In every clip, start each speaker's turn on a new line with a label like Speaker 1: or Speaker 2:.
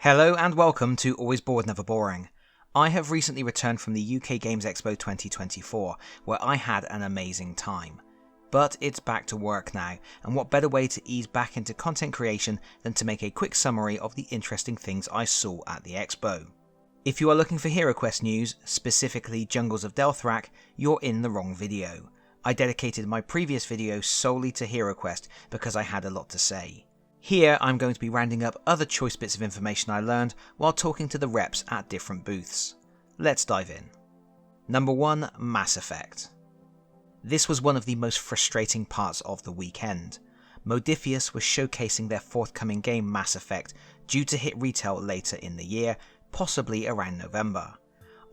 Speaker 1: Hello and welcome to Always Bored Never Boring. I have recently returned from the UK Games Expo 2024, where I had an amazing time. But it's back to work now, and what better way to ease back into content creation than to make a quick summary of the interesting things I saw at the expo. If you are looking for HeroQuest news, specifically Jungles of Delthrak, you're in the wrong video. I dedicated my previous video solely to HeroQuest because I had a lot to say. Here I'm going to be rounding up other choice bits of information I learned while talking to the reps at different booths. Let's dive in. Number 1. Mass Effect. This was one of the most frustrating parts of the weekend. Modiphius was showcasing their forthcoming game Mass Effect, due to hit retail later in the year, possibly around November.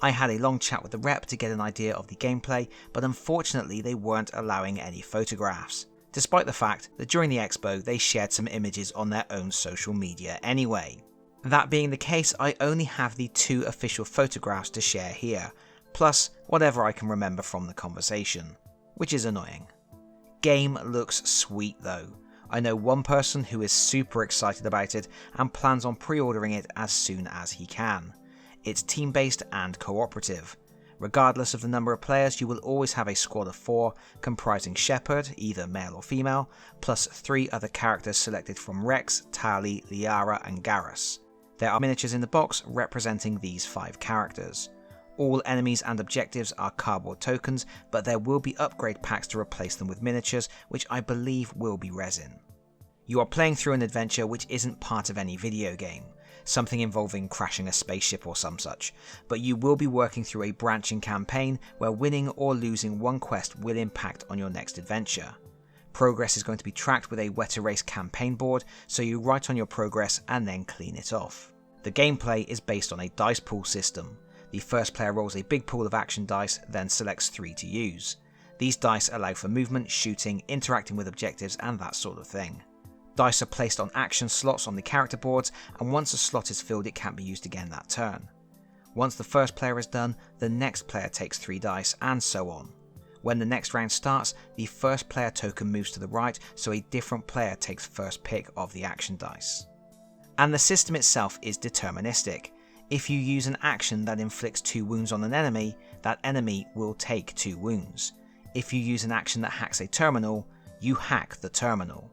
Speaker 1: I had a long chat with the rep to get an idea of the gameplay, but unfortunately they weren't allowing any photographs, despite the fact that during the expo they shared some images on their own social media anyway. That being the case, I only have the 2 official photographs to share here, plus whatever I can remember from the conversation, which is annoying. Game looks sweet though. I know one person who is super excited about it and plans on pre-ordering it as soon as he can. It's team-based and cooperative. Regardless of the number of players, you will always have a squad of 4, comprising Shepard, either male or female, plus 3 other characters selected from Rex, Tali, Liara and Garrus. There are miniatures in the box representing these 5 characters. All enemies and objectives are cardboard tokens, but there will be upgrade packs to replace them with miniatures, which I believe will be resin. You are playing through an adventure which isn't part of any video game, something involving crashing a spaceship or some such, but you will be working through a branching campaign where winning or losing one quest will impact on your next adventure. Progress is going to be tracked with a wet erase campaign board, so you write on your progress and then clean it off. The gameplay is based on a dice pool system. The first player rolls a big pool of action dice, then selects 3 to use. These dice allow for movement, shooting, interacting with objectives and that sort of thing. Dice are placed on action slots on the character boards, and once a slot is filled it can't be used again that turn. Once the first player is done, the next player takes 3 dice, and so on. When the next round starts, the first player token moves to the right, so a different player takes first pick of the action dice. And the system itself is deterministic. If you use an action that inflicts 2 wounds on an enemy, that enemy will take 2 wounds. If you use an action that hacks a terminal, you hack the terminal.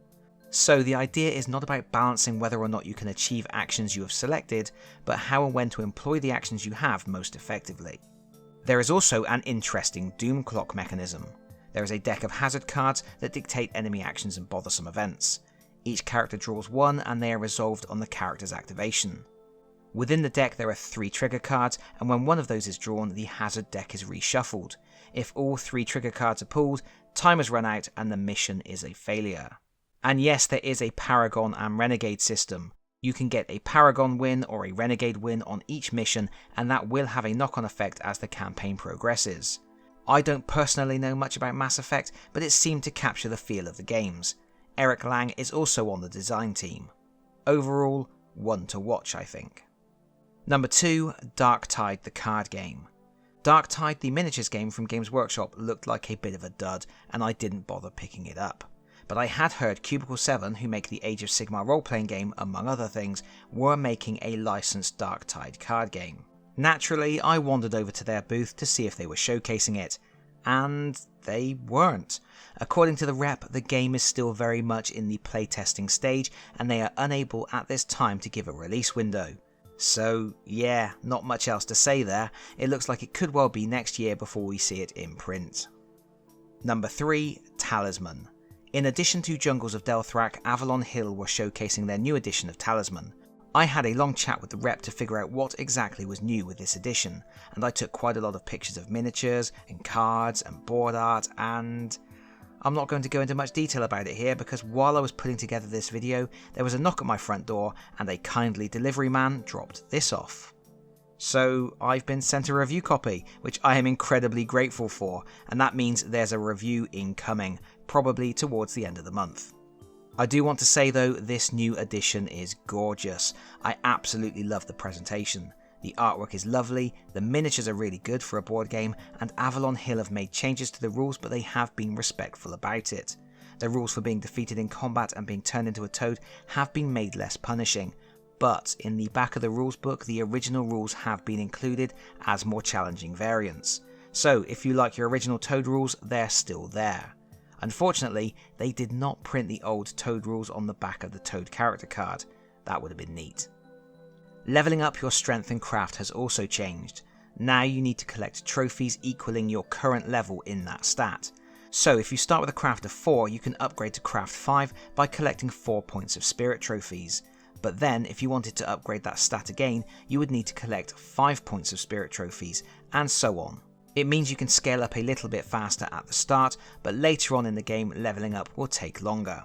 Speaker 1: So the idea is not about balancing whether or not you can achieve actions you have selected, but how and when to employ the actions you have most effectively. There is also an interesting doom clock mechanism. There is a deck of hazard cards that dictate enemy actions and bothersome events. Each character draws 1 and they are resolved on the character's activation. Within the deck there are 3 trigger cards, and when one of those is drawn, the hazard deck is reshuffled. If all 3 trigger cards are pulled, time has run out and the mission is a failure. And yes, there is a Paragon and Renegade system. You can get a Paragon win or a Renegade win on each mission, and that will have a knock-on effect as the campaign progresses. I don't personally know much about Mass Effect, but it seemed to capture the feel of the games. Eric Lang is also on the design team. Overall, one to watch, I think. Number 2, Darktide the card game. Darktide, the miniatures game from Games Workshop, looked like a bit of a dud, and I didn't bother picking it up. But I had heard Cubicle 7, who make the Age of Sigmar role-playing game, among other things, were making a licensed Darktide card game. Naturally, I wandered over to their booth to see if they were showcasing it, and they weren't. According to the rep, the game is still very much in the playtesting stage, and they are unable at this time to give a release window. So yeah, not much else to say there. It looks like it could well be next year before we see it in print. Number 3, Talisman. In addition to Jungles of Delthrak, Avalon Hill were showcasing their new edition of Talisman. I had a long chat with the rep to figure out what exactly was new with this edition, and I took quite a lot of pictures of miniatures and cards and board art, and I'm not going to go into much detail about it here because while I was putting together this video, there was a knock at my front door and a kindly delivery man dropped this off. So I've been sent a review copy, which I am incredibly grateful for, and that means there's a review incoming, probably towards the end of the month. I do want to say though, this new edition is gorgeous. I absolutely love the presentation. The artwork is lovely, the miniatures are really good for a board game, and Avalon Hill have made changes to the rules, but they have been respectful about it. The rules for being defeated in combat and being turned into a toad have been made less punishing, but in the back of the rules book the original rules have been included as more challenging variants. So if you like your original Toad rules, they're still there. Unfortunately, they did not print the old Toad rules on the back of the Toad character card. That would have been neat. Leveling up your strength and craft has also changed. Now you need to collect trophies equaling your current level in that stat. So if you start with a craft of 4, you can upgrade to craft 5 by collecting 4 points of spirit trophies. But then if you wanted to upgrade that stat again, you would need to collect 5 points of spirit trophies, and so on. It means you can scale up a little bit faster at the start, but later on in the game leveling up will take longer.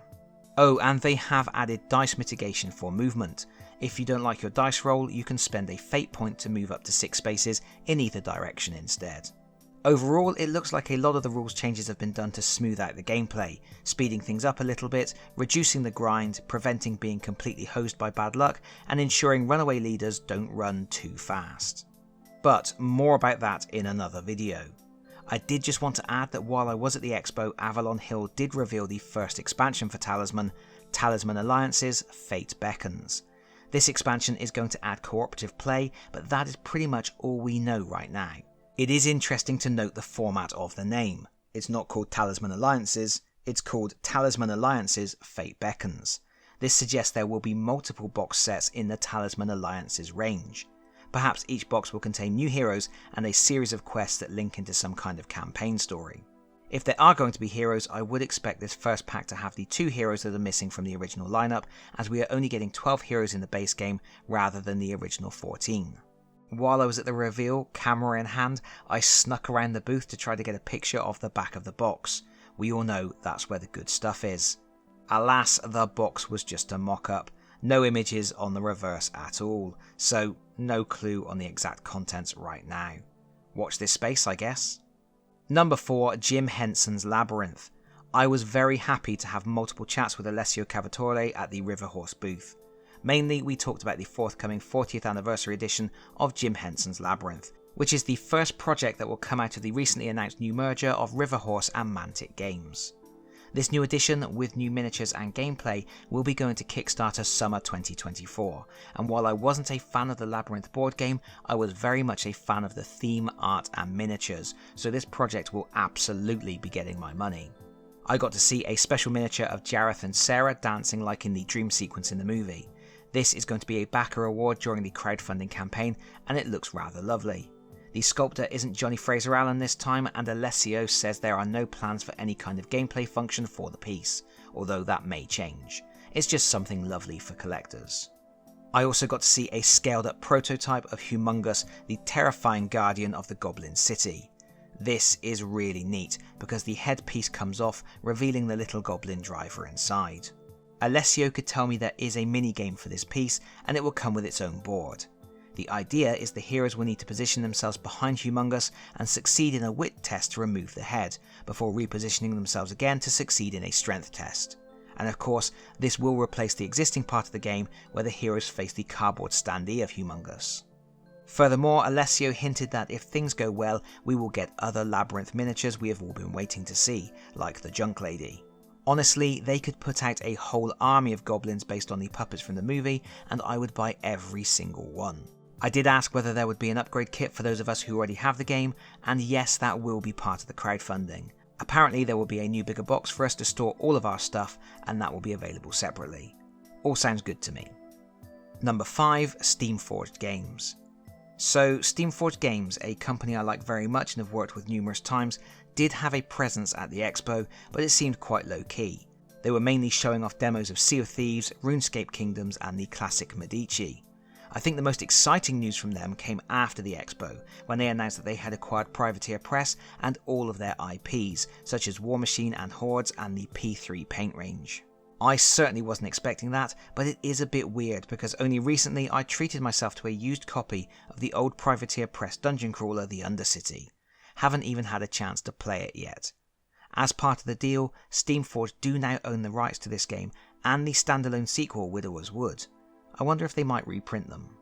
Speaker 1: Oh, and they have added dice mitigation for movement. If you don't like your dice roll, you can spend a fate point to move up to 6 spaces in either direction instead. Overall, it looks like a lot of the rules changes have been done to smooth out the gameplay, speeding things up a little bit, reducing the grind, preventing being completely hosed by bad luck, and ensuring runaway leaders don't run too fast. But more about that in another video. I did just want to add that while I was at the expo, Avalon Hill did reveal the first expansion for Talisman, Talisman Alliance's Fate Beckons. This expansion is going to add cooperative play, but that is pretty much all we know right now. It is interesting to note the format of the name. It's not called Talisman Alliances, it's called Talisman Alliances Fate Beckons. This suggests there will be multiple box sets in the Talisman Alliances range. Perhaps each box will contain new heroes and a series of quests that link into some kind of campaign story. If there are going to be heroes, I would expect this first pack to have the 2 heroes that are missing from the original lineup, as we are only getting 12 heroes in the base game rather than the original 14. While I was at the reveal, camera in hand, I snuck around the booth to try to get a picture of the back of the box. We all know that's where the good stuff is. Alas, the box was just a mock-up. No images on the reverse at all, so no clue on the exact contents right now. Watch this space, I guess. Number 4, Jim Henson's Labyrinth. I was very happy to have multiple chats with Alessio Cavatore at the Riverhorse booth. Mainly, we talked about the forthcoming 40th anniversary edition of Jim Henson's Labyrinth, which is the first project that will come out of the recently announced new merger of Riverhorse and Mantic Games. This new edition, with new miniatures and gameplay, will be going to Kickstarter summer 2024, and while I wasn't a fan of the Labyrinth board game, I was very much a fan of the theme, art and miniatures, so this project will absolutely be getting my money. I got to see a special miniature of Jareth and Sarah dancing like in the dream sequence in the movie. This is going to be a backer award during the crowdfunding campaign, and it looks rather lovely. The sculptor isn't Johnny Fraser Allen this time, and Alessio says there are no plans for any kind of gameplay function for the piece, although that may change. It's just something lovely for collectors. I also got to see a scaled up prototype of Humongous, the terrifying guardian of the Goblin City. This is really neat, because the headpiece comes off, revealing the little goblin driver inside. Alessio could tell me there is a minigame for this piece, and it will come with its own board. The idea is the heroes will need to position themselves behind Humongous and succeed in a wit test to remove the head, before repositioning themselves again to succeed in a strength test. And of course, this will replace the existing part of the game where the heroes face the cardboard standee of Humongous. Furthermore, Alessio hinted that if things go well, we will get other Labyrinth miniatures we have all been waiting to see, like the Junk Lady. Honestly, they could put out a whole army of goblins based on the puppets from the movie, and I would buy every single one. I did ask whether there would be an upgrade kit for those of us who already have the game, and yes, that will be part of the crowdfunding. Apparently there will be a new bigger box for us to store all of our stuff, and that will be available separately. All sounds good to me. Number 5, Steamforged Games. So, Steamforged Games, a company I like very much and have worked with numerous times, did have a presence at the expo, but it seemed quite low key. They were mainly showing off demos of Sea of Thieves, RuneScape Kingdoms and the classic Medici. I think the most exciting news from them came after the expo, when they announced that they had acquired Privateer Press and all of their IPs, such as War Machine and Hordes and the P3 paint range. I certainly wasn't expecting that, but it is a bit weird because only recently I treated myself to a used copy of the old Privateer Press dungeon crawler The Undercity. Haven't even had a chance to play it yet. As part of the deal, Steamforged do now own the rights to this game and the standalone sequel Widower's Wood. I wonder if they might reprint them.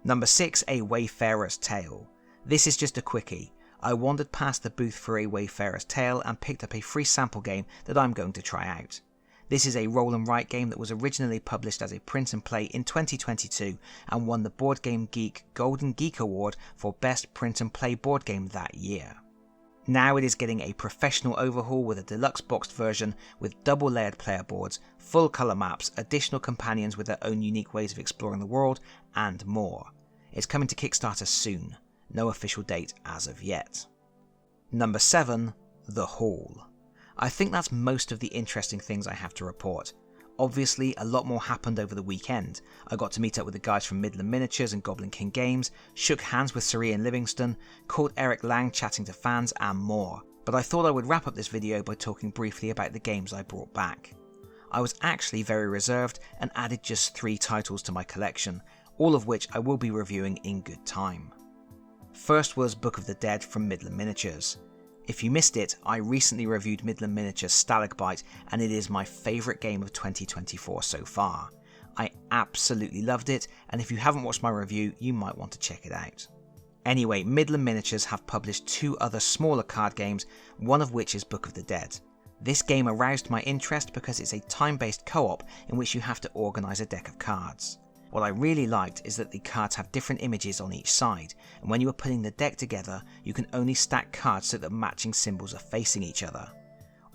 Speaker 1: Number 6, A Wayfarer's Tale. This is just a quickie. I wandered past the booth for A Wayfarer's Tale and picked up a free sample game that I'm going to try out. This is a roll and write game that was originally published as a print and play in 2022 and won the Board Game Geek Golden Geek Award for Best Print and Play Board Game that year. Now it is getting a professional overhaul with a deluxe boxed version with double layered player boards, full colour maps, additional companions with their own unique ways of exploring the world, and more. It's coming to Kickstarter soon. No official date as of yet. Number 7. The Haul. I think that's most of the interesting things I have to report. Obviously, a lot more happened over the weekend. I got to meet up with the guys from Midland Miniatures and Goblin King Games, shook hands with Suri and Livingston, caught Eric Lang chatting to fans, and more. But I thought I would wrap up this video by talking briefly about the games I brought back. I was actually very reserved and added just 3 titles to my collection, all of which I will be reviewing in good time. First was Book of the Dead from Midland Miniatures. If you missed it, I recently reviewed Midland Miniatures Stalagbite and it is my favourite game of 2024 so far. I absolutely loved it, and if you haven't watched my review, you might want to check it out. Anyway, Midland Miniatures have published 2 other smaller card games, one of which is Book of the Dead. This game aroused my interest because it's a time-based co-op in which you have to organise a deck of cards. What I really liked is that the cards have different images on each side, and when you are putting the deck together, you can only stack cards so that matching symbols are facing each other.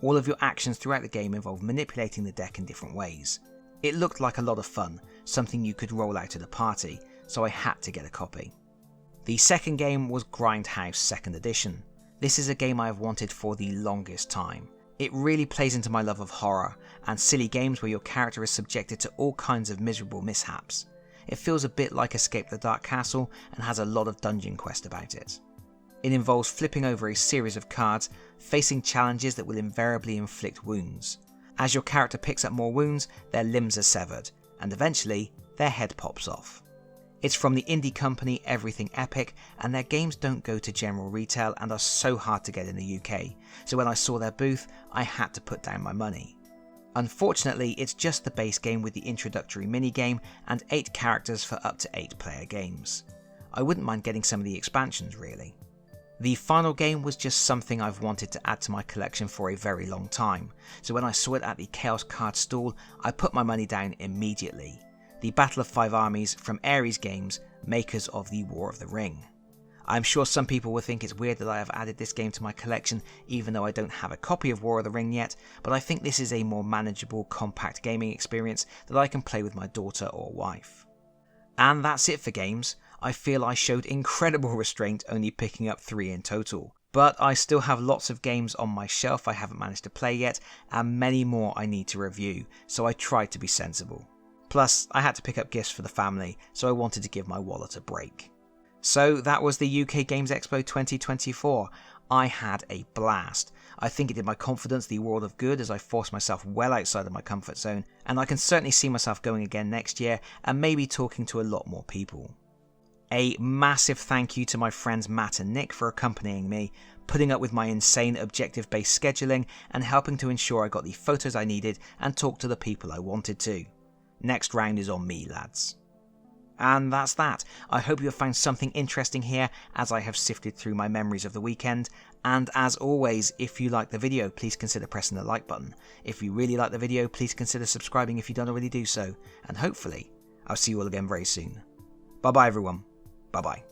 Speaker 1: All of your actions throughout the game involve manipulating the deck in different ways. It looked like a lot of fun, something you could roll out at a party, so I had to get a copy. The second game was Grindhouse 2nd Edition. This is a game I have wanted for the longest time. It really plays into my love of horror and silly games where your character is subjected to all kinds of miserable mishaps. It feels a bit like Escape the Dark Castle and has a lot of dungeon quest about it. It involves flipping over a series of cards, facing challenges that will invariably inflict wounds. As your character picks up more wounds, their limbs are severed, and eventually their head pops off. It's from the indie company Everything Epic, and their games don't go to general retail and are so hard to get in the UK, so when I saw their booth, I had to put down my money. Unfortunately, it's just the base game with the introductory minigame and 8 characters for up to 8 player games. I wouldn't mind getting some of the expansions really. The final game was just something I've wanted to add to my collection for a very long time, so when I saw it at the Chaos Card stall, I put my money down immediately. The Battle of 5 Armies from Ares Games, makers of the War of the Ring. I'm sure some people will think it's weird that I have added this game to my collection even though I don't have a copy of War of the Ring yet, but I think this is a more manageable, compact gaming experience that I can play with my daughter or wife. And that's it for games. I feel I showed incredible restraint only picking up 3 in total. But I still have lots of games on my shelf I haven't managed to play yet, and many more I need to review, so I tried to be sensible. Plus, I had to pick up gifts for the family, so I wanted to give my wallet a break. So that was the UK Games Expo 2024. I had a blast. I think it did my confidence the world of good as I forced myself well outside of my comfort zone, and I can certainly see myself going again next year and maybe talking to a lot more people. A massive thank you to my friends Matt and Nick for accompanying me, putting up with my insane objective-based scheduling and helping to ensure I got the photos I needed and talked to the people I wanted to. Next round is on me, lads. And that's that. I hope you have found something interesting here as I have sifted through my memories of the weekend. And as always, if you like the video, please consider pressing the like button. If you really like the video, please consider subscribing if you don't already do so. And hopefully, I'll see you all again very soon. Bye bye everyone. Bye bye.